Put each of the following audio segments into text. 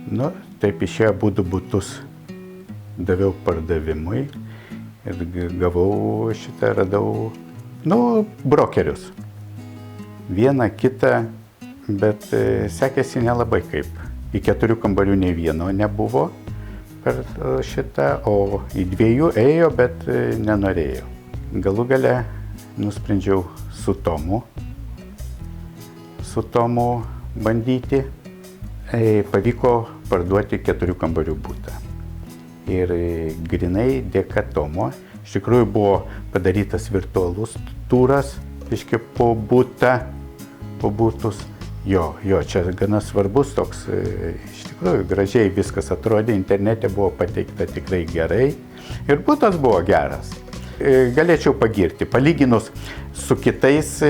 Nu, taip išėjo būdų butus. Daviau pardavimui ir gavau radau, brokerius. Vieną, kitą, bet sekėsi nelabai kaip. Į 4 kambarių nei vieno nebuvo per šitą, o į 2 ėjo, bet nenorėjo. Galų gale nusprendžiau su Tomu bandyti. Pavyko parduoti 4 kambarių butą. Ir grinai dėka Tomo, iš tikrųjų buvo padarytas virtualus turas, po butus. Jo, čia gana svarbus toks, iš tikrųjų gražiai viskas atrodė, internete buvo pateikta tikrai gerai ir butas buvo geras. Galėčiau pagirti, palyginus su kitais,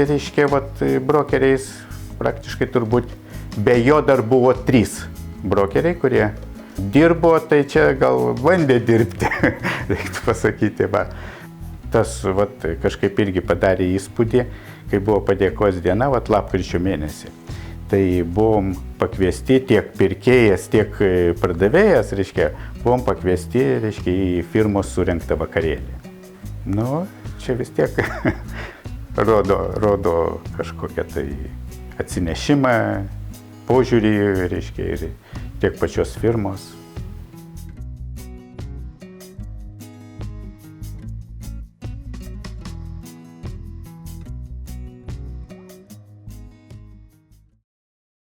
brokeriais, praktiškai turbūt be jo dar buvo 3 brokeriai, kurie dirbo, tai čia gal bandė dirbti, reiktų pasakyti. Tas kažkaip irgi padarė įspūdį, kai buvo padėkos diena, lapkričio mėnesį. Tai buvom pakviesti tiek pirkėjas, tiek pardavėjas, buvom pakviesti, į firmos surengtą vakarėlį. Čia vis tiek rodo kažkokią tai atsinešimą, požiūrį, ir tiek pačios firmos.